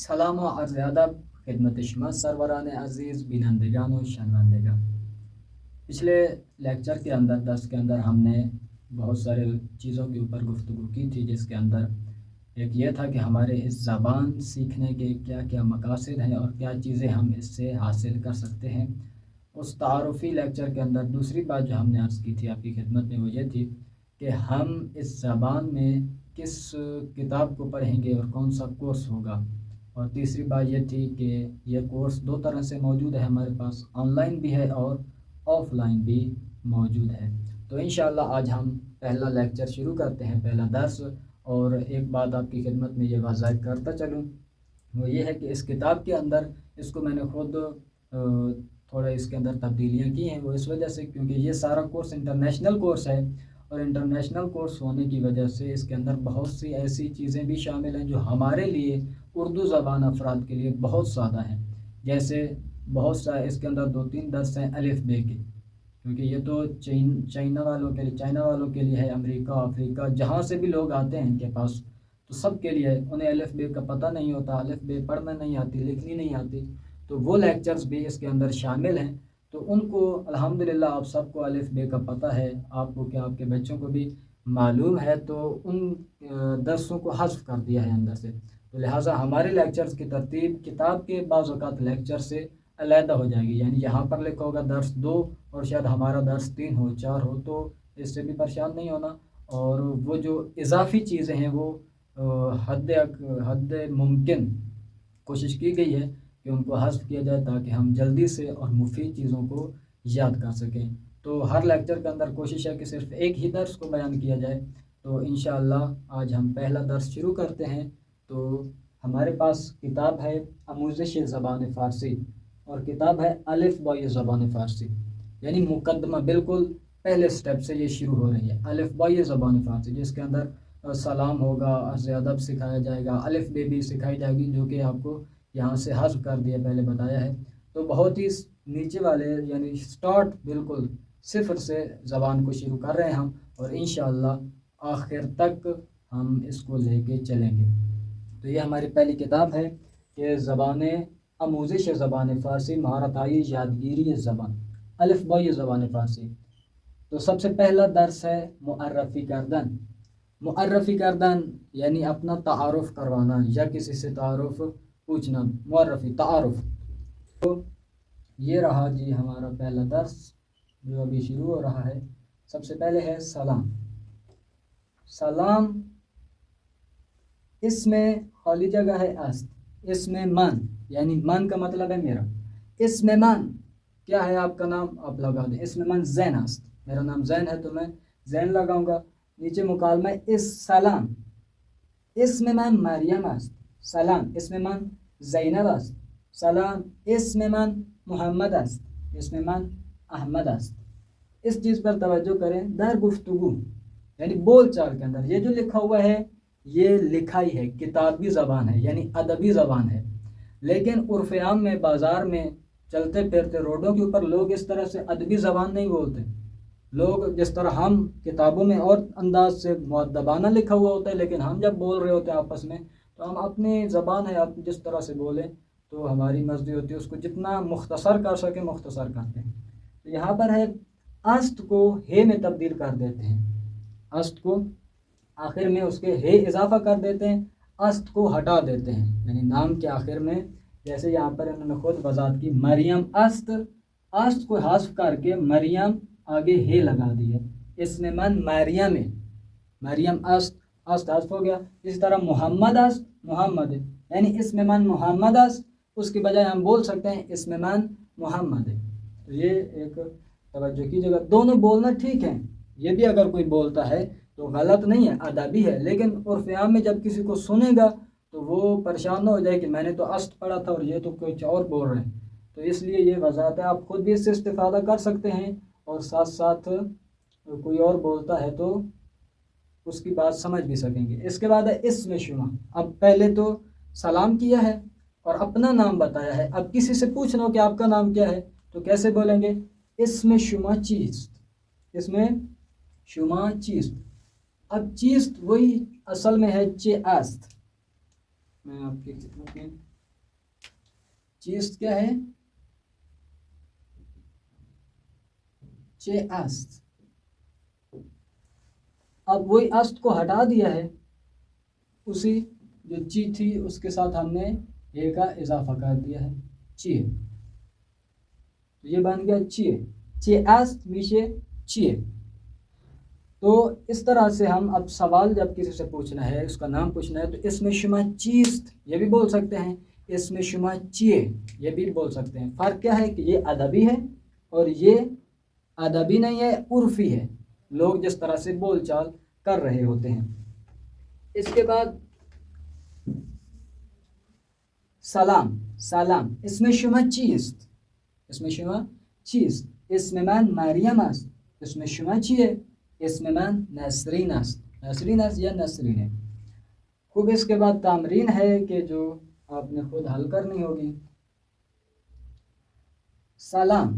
سلام و عرض ادب خدمت شما سروران عزیز بینندگان و شنوندگان. پچھلے لیکچر کے اندر درس کے اندر ہم نے بہت سارے چیزوں کے اوپر گفتگو کی تھی، جس کے اندر ایک یہ تھا کہ ہمارے اس زبان سیکھنے کے کیا کیا مقاصد ہیں اور کیا چیزیں ہم اس سے حاصل کر سکتے ہیں۔ اس تعارفی لیکچر کے اندر دوسری بات جو ہم نے عرض کی تھی آپ کی خدمت میں وہ یہ تھی کہ ہم اس زبان میں کس کتاب کو پڑھیں گے اور کون سا کورس ہوگا، اور تیسری بات یہ تھی کہ یہ کورس دو طرح سے موجود ہے ہمارے پاس، آن لائن بھی ہے اور آف لائن بھی موجود ہے۔ تو انشاءاللہ آج ہم پہلا لیکچر شروع کرتے ہیں، پہلا درس۔ اور ایک بات آپ کی خدمت میں یہ واضح کرتا چلوں، وہ یہ ہے کہ اس کتاب کے اندر اس کو میں نے خود تھوڑا اس کے اندر تبدیلیاں کی ہیں، وہ اس وجہ سے کیونکہ یہ سارا کورس انٹرنیشنل کورس ہے، اور انٹرنیشنل کورس ہونے کی وجہ سے اس کے اندر بہت سی ایسی چیزیں بھی شامل ہیں جو ہمارے لیے اردو زبان افراد کے لیے بہت سادہ ہیں۔ جیسے بہت سا اس کے اندر 2-3 درس ہیں الف بے کے، کیونکہ یہ تو چائنا والوں کے لیے ہے، امریکہ افریقہ جہاں سے بھی لوگ آتے ہیں ان کے پاس، تو سب کے لیے انہیں الف بے کا پتہ نہیں ہوتا، الف بے پڑھنا نہیں آتی، لکھنی نہیں آتی، تو وہ لیکچرز بھی اس کے اندر شامل ہیں۔ تو ان کو الحمدللہ آپ سب کو الف بے کا پتہ ہے، آپ کو کیا آپ کے بچوں کو بھی معلوم ہے، تو ان درسوں کو حذف کر دیا ہے اندر سے، تو لہٰذا ہمارے لیکچرز کی ترتیب کتاب کے بعض اوقات لیکچر سے علیحدہ ہو جائے گی، یعنی یہاں پر لکھا ہوگا درس 2 اور شاید ہمارا درس 3 ہو 4 ہو، تو اس سے بھی پریشان نہیں ہونا۔ اور وہ جو اضافی چیزیں ہیں وہ حد ممکن کوشش کی گئی ہے کہ ان کو حذف کیا جائے تاکہ ہم جلدی سے اور مفید چیزوں کو یاد کر سکیں۔ تو ہر لیکچر کے اندر کوشش ہے کہ صرف ایک ہی درس کو بیان کیا جائے۔ تو انشاءاللہ آج ہم پہلا درس شروع کرتے ہیں۔ تو ہمارے پاس کتاب ہے آموزش زبان فارسی، اور کتاب ہے الف با زبان فارسی، یعنی مقدمہ بالکل پہلے سٹیپ سے یہ شروع ہو رہی ہے، الف با زبان فارسی، جس کے اندر سلام ہوگا، عرض ادب سکھایا جائے گا، الف بے بھی سکھائی جائے گی، جو کہ آپ کو یہاں سے حذف کر دیا پہلے بتایا ہے۔ تو بہت ہی نیچے والے یعنی سٹارٹ بالکل صفر سے زبان کو شروع کر رہے ہیں ہم، اور انشاءاللہ آخر تک ہم اس کو لے کے چلیں گے۔ تو یہ ہماری پہلی کتاب ہے کہ آموزش زبان فارسی، مہارتائی یادگیری زبان، الف با زبان فارسی۔ تو سب سے پہلا درس ہے معرفی کردن۔ معرفی کردن یعنی اپنا تعارف کروانا یا کسی سے تعارف پوچھنا، معرفی تعارف۔ تو یہ رہا جی ہمارا پہلا درس جو ابھی شروع ہو رہا ہے۔ سب سے پہلے ہے سلام۔ سلام، اس میں خالی جگہ ہے است، اس میں من یعنی من کا مطلب ہے میرا، اس میں من کیا ہے آپ کا نام آپ لگا دیں، اس میں من زین است، میرا نام زین ہے تو میں زین لگاؤں گا۔ نیچے مکالمہ اس سلام، اس میں من مریم است، سلام اس میں من زینب است، سلام اس میں من محمد است، اس میں من احمد است۔ اس چیز پر توجہ کریں، در گفتگو یعنی بول چال کے اندر یہ جو لکھا ہوا ہے یہ لکھائی ہے، کتابی زبان ہے یعنی ادبی زبان ہے، لیکن عرف عام میں بازار میں چلتے پھرتے روڈوں کے اوپر لوگ اس طرح سے ادبی زبان نہیں بولتے۔ لوگ جس طرح ہم کتابوں میں اور انداز سے مؤدبانہ لکھا ہوا ہوتا ہے، لیکن ہم جب بول رہے ہوتے ہیں آپس میں تو ہم اپنی زبان ہے آپ جس طرح سے بولیں تو ہماری مرضی ہوتی ہے اس کو جتنا مختصر کر سکیں مختصر کرتے ہیں۔ تو یہاں پر ہے است کو ہے میں تبدیل کر دیتے ہیں، است کو آخر میں اس کے ہے اضافہ کر دیتے ہیں، است کو ہٹا دیتے ہیں، یعنی نام کے آخر میں جیسے یہاں پر انہوں نے خود وضاحت کی مریم است، است کو حذف کر کے مریم آگے ہے لگا دی ہے، اس میں من مریم ہے، مریم است، است حذف ہو گیا۔ اسی طرح محمد است، محمد ہے، یعنی اس میں من محمد است، اس کی بجائے ہم بول سکتے ہیں اس میں من محمد ہے۔ تو یہ ایک توجہ کیجیے گا، دونوں بولنا ٹھیک ہے، یہ بھی اگر کوئی بولتا ہے تو غلط نہیں ہے، ادبی ہے، لیکن عرف عام میں جب کسی کو سنے گا تو وہ پریشان نہ ہو جائے کہ میں نے تو است پڑھا تھا اور یہ تو کچھ اور بول رہے ہیں۔ تو اس لیے یہ وضاحت ہے، آپ خود بھی اس سے استفادہ کر سکتے ہیں، اور ساتھ ساتھ کوئی اور بولتا ہے تو اس کی بات سمجھ بھی سکیں گے۔ اس کے بعد ہے اسم شما۔ اب پہلے تو سلام کیا ہے اور اپنا نام بتایا ہے، اب کسی سے پوچھنا ہو کہ آپ کا نام کیا ہے تو کیسے بولیں گے؟ اسم شما چیست، اسم شما چیست۔ اب چیست وہی اصل میں ہے چے است، میں آپ کی خدمت میں چیست کیا ہے؟ چے است. اب وہی است کو ہٹا دیا ہے، اسی جو چی تھی اس کے ساتھ ہم نے اے کا اضافہ کر دیا ہے، چیے. تو یہ بن گیا چیے. چے است میشے چیے. تو اس طرح سے ہم اب سوال جب کسی سے پوچھنا ہے، اس کا نام پوچھنا ہے، تو اس میں شما چیست یہ بھی بول سکتے ہیں، اس میں شما چیے یہ بھی بول سکتے ہیں. فرق کیا ہے کہ یہ ادبی ہے اور یہ ادبی نہیں ہے، عرفی ہے، لوگ جس طرح سے بول چال کر رہے ہوتے ہیں. اس کے بعد سلام. سلام اس میں شما چیست، اس میں شما چیست. اسم من مریم است، اس میں شما چیه؟ اسم من نسرین است. نسرین است یا نسرین ہے. خوب اس کے بعد تمرین ہے کہ جو آپ نے خود حل کرنی ہوگی. سلام.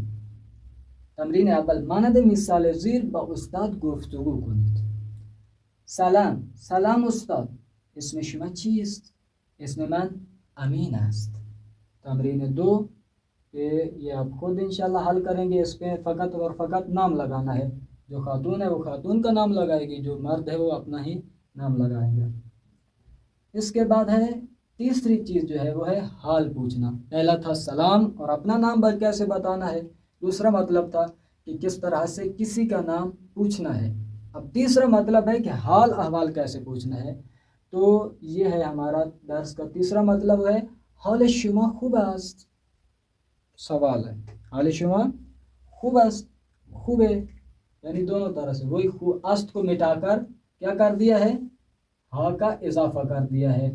تمرین اول مانند مثال زیر با استاد گفتگو کنید. سلام. سلام استاد، اسم شما چیست؟ اسم من امین است. تمرین دو کہ یہ آپ خود انشاءاللہ حل کریں گے. اس پہ فقط اور فقط نام لگانا ہے. جو خاتون ہے وہ خاتون کا نام لگائے گی، جو مرد ہے وہ اپنا ہی نام لگائے گا. اس کے بعد ہے تیسری چیز جو ہے وہ ہے حال پوچھنا. پہلا تھا سلام اور اپنا نام کیسے بتانا ہے، دوسرا مطلب تھا کہ کس طرح سے کسی کا نام پوچھنا ہے. اب تیسرا مطلب ہے کہ حال احوال کیسے پوچھنا ہے. تو یہ ہے ہمارا درس کا تیسرا مطلب ہے حال شما خوب است. سوال ہے حال شما خوب است، خوب ہے، یعنی دونوں طرح سے وہی است کو مٹا کر کیا کر دیا ہے، ہا کا اضافہ کر دیا ہے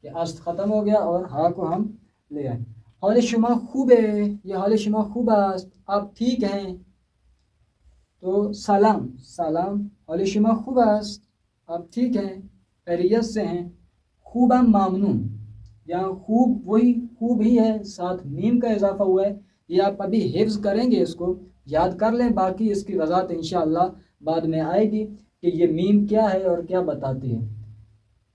کہ است ختم ہو گیا اور ہا کو ہم لے آئے. حال شما خوب ہے، یہ حال شما خوب است، آپ ٹھیک ہیں. تو سلام. سلام حال شما خوب است، آپ ٹھیک ہیں، خیریت سے ہیں. خوبم ممنون، یہاں خوب وہی خوب ہی ہے، ساتھ میم کا اضافہ ہوا ہے. یہ آپ ابھی حفظ کریں گے، اس کو یاد کر لیں، باقی اس کی وضاحت انشاءاللہ بعد میں آئے گی کہ یہ میم کیا ہے اور کیا بتاتی ہے.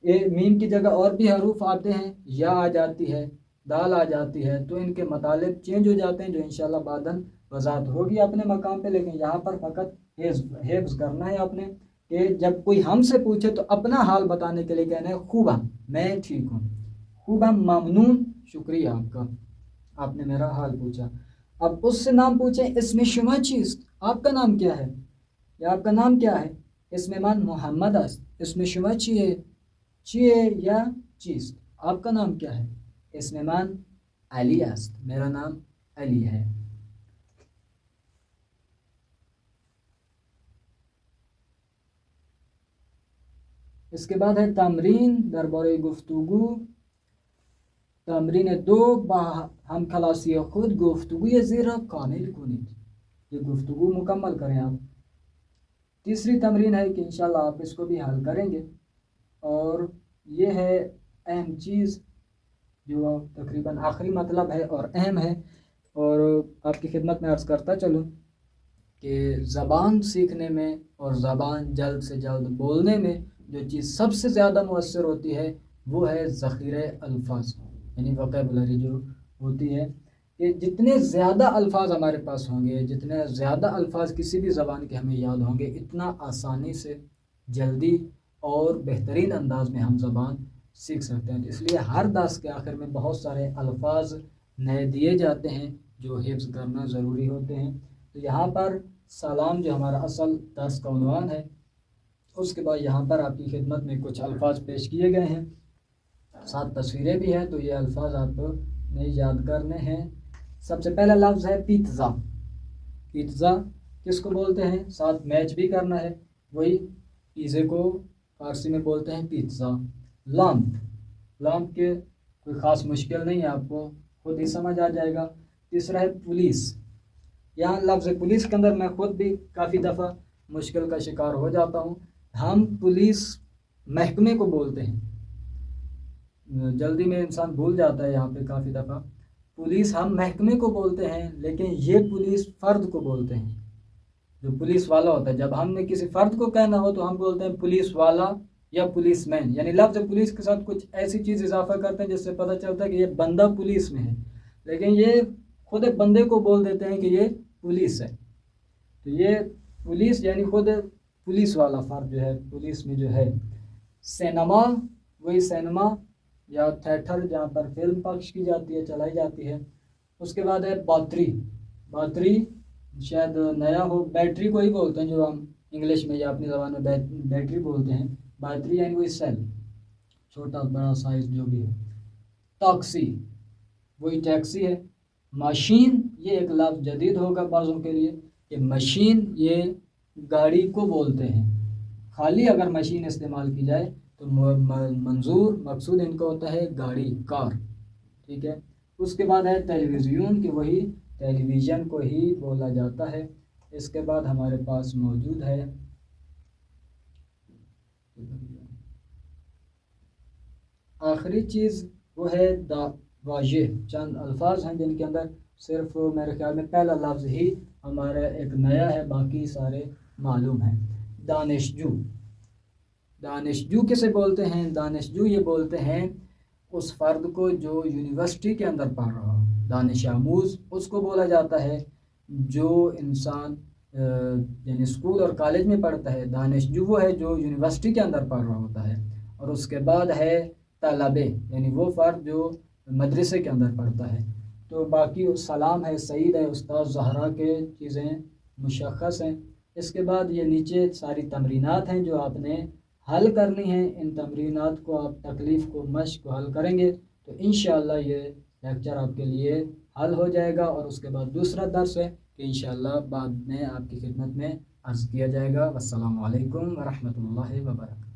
یہ میم کی جگہ اور بھی حروف آتے ہیں، یا آ جاتی ہے، دال آ جاتی ہے، تو ان کے مطالب چینج ہو جاتے ہیں، جو انشاءاللہ بعداً وضاحت ہوگی اپنے مقام پہ. لیکن یہاں پر فقط حفظ کرنا ہے آپ نے کہ جب کوئی ہم سے پوچھے تو اپنا حال بتانے کے لیے کہنا ہے خوبم، میں ٹھیک ہوں. خوبم ممنون، شکریہ آپ کا، آپ نے میرا حال پوچھا. اب اس سے نام پوچھیں اس میں شما چیست، آپ کا نام کیا ہے یا آپ کا نام کیا ہے. اس میں من محمد است، اس میں شما چیه، چیه یا چیست، آپ کا نام کیا ہے. اس میں من علی است، میرا نام علی ہے. اس کے بعد ہے تمرین درباره گفتگو. تمرین دو با ہم کلاسی خود گفتگوی زیر را کامل کنید. یہ گفتگو مکمل کریں آپ. تیسری تمرین ہے کہ انشاءاللہ آپ اس کو بھی حل کریں گے، اور یہ ہے اہم چیز جو تقریباً آخری مطلب ہے اور اہم ہے، اور آپ کی خدمت میں عرض کرتا چلوں کہ زبان سیکھنے میں اور زبان جلد سے جلد بولنے میں جو چیز سب سے زیادہ مؤثر ہوتی ہے وہ ہے ذخیرہ الفاظ، یعنی ووکیبلری جو ہوتی ہے. کہ جتنے زیادہ الفاظ ہمارے پاس ہوں گے، جتنے زیادہ الفاظ کسی بھی زبان کے ہمیں یاد ہوں گے، اتنا آسانی سے جلدی اور بہترین انداز میں ہم زبان سیکھ سکتے ہیں. اس لیے ہر درس کے آخر میں بہت سارے الفاظ نئے دیے جاتے ہیں جو حفظ کرنا ضروری ہوتے ہیں. تو یہاں پر سلام جو ہمارا اصل درس کا عنوان ہے، اس کے بعد یہاں پر آپ کی خدمت میں کچھ الفاظ پیش کیے گئے ہیں، ساتھ تصویریں بھی ہیں، تو یہ الفاظ آپ نے یاد کرنے ہیں. سب سے پہلا لفظ ہے پیتزا. پیتزا کس کو بولتے ہیں، ساتھ میچ بھی کرنا ہے، وہی پیزے کو فارسی میں بولتے ہیں پیتزا. لامپ. لامپ کے کوئی خاص مشکل نہیں ہے، آپ کو خود ہی سمجھ آ جائے گا. تیسرا ہے پولیس. یہاں لفظ پولیس کے اندر میں خود بھی کافی دفعہ مشکل کا شکار ہو جاتا ہوں. ہم پولیس محکمے کو بولتے ہیں، جلدی میں انسان بھول جاتا ہے یہاں پہ کافی دفعہ. پولیس ہم محکمے کو بولتے ہیں، لیکن یہ پولیس فرد کو بولتے ہیں، جو پولیس والا ہوتا ہے. جب ہم نے کسی فرد کو کہنا ہو تو ہم بولتے ہیں پولیس والا یا پولیس مین، یعنی لفظ پولیس کے ساتھ کچھ ایسی چیز اضافہ کرتے ہیں جس سے پتہ چلتا ہے کہ یہ بندہ پولیس میں ہے. لیکن یہ خود بندے کو بول دیتے ہیں کہ یہ پولیس ہے. تو یہ پولیس یعنی خود پولیس والا فرد جو ہے پولیس میں جو ہے. سینما وہی سینما یا تھیٹر جہاں پر فلم پکش کی جاتی ہے چلائی جاتی ہے. اس کے بعد ہے باتری. باتری شاید نیا ہو, بیٹری کو ہی بولتے ہیں جو ہم انگلش میں یا اپنی زبان میں بیٹری بولتے ہیں. باتری یعنی وہی سیل, چھوٹا بڑا سائز جو بھی ہے. ٹیکسی وہی ٹیکسی ہے. ماشین یہ ایک لفظ جدید ہوگا بعضوں کے لیے کہ مشین یہ گاڑی کو بولتے ہیں. خالی اگر مشین استعمال کی جائے تو مقصود ان کو ہوتا ہے گاڑی, کار. ٹھیک ہے. اس کے بعد ہے ٹیلی ویژن کہ وہی ٹیلی ویژن کو ہی بولا جاتا ہے. اس کے بعد ہمارے پاس موجود ہے آخری چیز, وہ ہے واژہ. چند الفاظ ہیں جن کے اندر صرف میرے خیال میں پہلا لفظ ہی ہمارا ایک نیا ہے, باقی سارے معلوم ہیں. دانشجو. دانشجو کسے بولتے ہیں؟ دانشجو یہ بولتے ہیں اس فرد کو جو یونیورسٹی کے اندر پڑھ رہا ہو. دانش آموز اس کو بولا جاتا ہے جو انسان یعنی اسکول اور کالج میں پڑھتا ہے. دانشجو وہ ہے جو یونیورسٹی کے اندر پڑھ رہا ہوتا ہے. اور اس کے بعد ہے طلبے یعنی وہ فرد جو مدرسے کے اندر پڑھتا ہے. تو باقی سلام ہے, سعید ہے, استاد زہرا کے چیزیں مشخص ہیں. اس کے بعد یہ نیچے ساری تمرینات ہیں جو آپ نے حل کرنی ہیں. ان تمرینات کو آپ تکلیف کو مشق کو حل کریں گے تو انشاءاللہ یہ لیکچر آپ کے لیے حل ہو جائے گا. اور اس کے بعد دوسرا درس ہے کہ انشاءاللہ بعد میں آپ کی خدمت میں عرض کیا جائے گا. والسلام علیکم ورحمۃ اللہ وبرکاتہ.